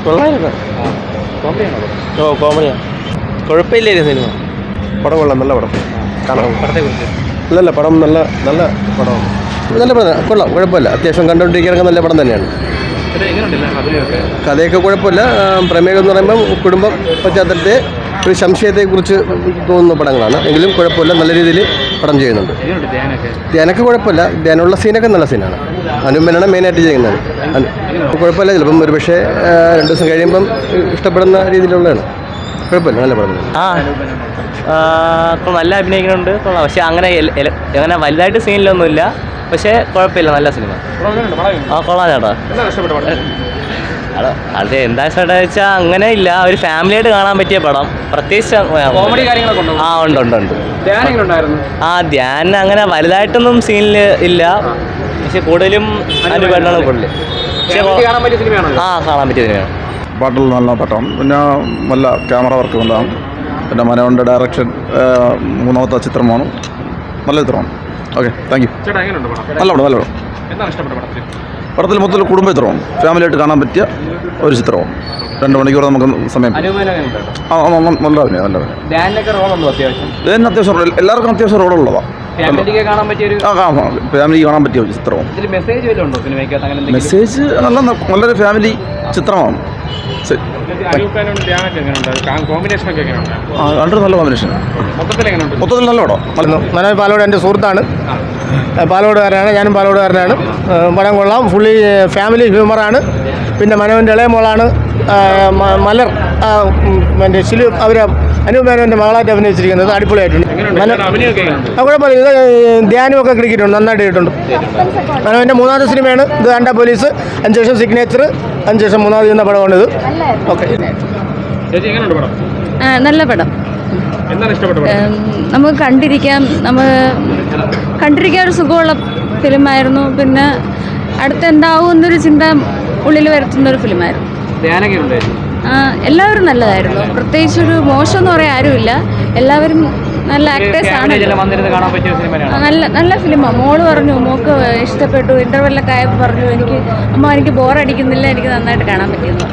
കൊള്ളായിരുന്നു. ഓ കോമഡിയാ, കുഴപ്പമില്ലായിരുന്നു സിനിമ. പടം കൊള്ളാം, നല്ല പടം. കാണാം. അല്ലല്ല, പടം നല്ല നല്ല പടമാണ്. നല്ല പടം, കൊള്ളാം, കുഴപ്പമില്ല. അത്യാവശ്യം കണ്ടുകൊണ്ടിരിക്കാനൊക്കെ നല്ല പടം തന്നെയാണ്. കഥയൊക്കെ കുഴപ്പമില്ല. പ്രമേയം എന്ന് പറയുമ്പം കുടുംബം പശ്ചാത്തലത്തെ ഒരു സംശയത്തെക്കുറിച്ച് തോന്നുന്ന പടങ്ങളാണ്. എങ്കിലും കുഴപ്പമില്ല, നല്ല രീതിയിൽ പടം ചെയ്യുന്നുണ്ട്. ധ്യാനൊക്കെ കുഴപ്പമില്ല. ധ്യാനമുള്ള സീനൊക്കെ നല്ല സീനാണ്. അനുപനാണ് മെയിനായിട്ട് ചെയ്യുന്നത്. കുഴപ്പമില്ല. ചിലപ്പം ഒരു പക്ഷേ 2 ദിവസം കഴിയുമ്പം ഇഷ്ടപ്പെടുന്ന രീതിയിലുള്ളതാണ്. കുഴപ്പമില്ല, നല്ല പടം. നല്ല അഭിനയിക്കുന്നുണ്ട്, കൊള്ളാം. പക്ഷെ അങ്ങനെ വലുതായിട്ട് സീനിലൊന്നുമില്ല. പക്ഷേ കുഴപ്പമില്ല, നല്ല സിനിമ. കൊള്ളാം ചേട്ടാ. അത് എന്താ ചേട്ടാ വെച്ചാൽ അങ്ങനെ ഇല്ല, ഒരു ഫാമിലിയായിട്ട് കാണാൻ പറ്റിയ പടം. പ്രത്യേകിച്ച് ഉണ്ട്. ധ്യാൻ അങ്ങനെ വലുതായിട്ടൊന്നും സീനിൽ ഇല്ല. പക്ഷെ കൂടുതലും അനുപേട്ടാണ് കൂടുതൽ. കാണാൻ പറ്റിയ സിനിമയാണ്. പാട്ടിൽ നല്ല പടം. പിന്നെ നല്ല ക്യാമറ വർക്ക് ഉണ്ടാകും. പിന്നെ മനോൻ്റെ ഡയറക്ഷൻ 3ാമത്തെ ചിത്രമാണ്. നല്ല ചിത്രമാണ്. Okay, thank you. നല്ല പടം. പടത്തിൽ മൊത്തത്തിൽ കുടുംബ ചിത്രമാണ്. ഫാമിലിയായിട്ട് കാണാൻ പറ്റിയ ഒരു ചിത്രമാണ്. 2 മണിക്കൂർ നമുക്ക് സമയം. നല്ല അഭിനയം. ഇതിന് അത്യാവശ്യം എല്ലാവർക്കും അത്യാവശ്യം റോളുള്ളതാണ്. ഫാമിലിക്ക് കാണാൻ പറ്റിയ ചിത്രമാണ്. മെസ്സേജ് നല്ലൊരു ഫാമിലി ചിത്രമാണ്. രണ്ടും നല്ല കോമ്പിനേഷൻ. മൊത്തത്തിൽ നല്ല പടം. മനോജ് പാലോട് എൻ്റെ സുഹൃത്താണ്. പാലോടുകാരനാണ്, ഞാനും പാലോടുകാരനാണ്. പടം കൊള്ളാം. ഫുള്ളി ഫാമിലി ഹ്യൂമറാണ്. പിന്നെ മനോൻ്റെ ഇളയ മോളാണ് മലർ, മറ്റേ ശിലു. അവർ അനൂപ് മേനോൻ്റെ മകളായിട്ട് അഭിനയിച്ചിരിക്കുന്നത്. അടിപൊളിയായിട്ടുണ്ട്. കുഴപ്പമില്ല. ഇത് ധ്യാനമൊക്കെ കിട്ടിയിട്ടുണ്ട്, നന്നായിട്ട് കിട്ടുന്നുണ്ട്. മനോൻ്റെ 3ാമത്തെ സിനിമയാണ് ഇത്. അണ്ട പോലീസ്, 5 വർഷം സിഗ്നേച്ചർ, 5 വർഷം 3ാമത് ചെയ്യുന്ന പടമാണിത്. ഓക്കെ, നല്ല പടം. നമുക്ക് കണ്ടിരിക്കാൻ ഒരു സുഖമുള്ള ഫിലിമായിരുന്നു. പിന്നെ അടുത്ത് എന്താവും എന്നൊരു ചിന്ത ഉള്ളിൽ വരുത്തുന്നൊരു ഫിലിമായിരുന്നു. എല്ലാവരും നല്ലതായിരുന്നു. പ്രത്യേകിച്ചൊരു മോശം എന്ന് പറയാൻ ആരുമില്ല. എല്ലാവരും നല്ല ആക്ടേഴ്സ് ആണ്. നല്ല ഫിലിമാണ്. മോള് പറഞ്ഞു മോൾക്ക് ഇഷ്ടപ്പെട്ടു. ഇൻ്റർവെല്ലൊക്കെ ആയപ്പോൾ പറഞ്ഞു എനിക്ക് ബോറടിക്കുന്നില്ല, എനിക്ക് നന്നായിട്ട് കാണാൻ പറ്റിയെന്ന്.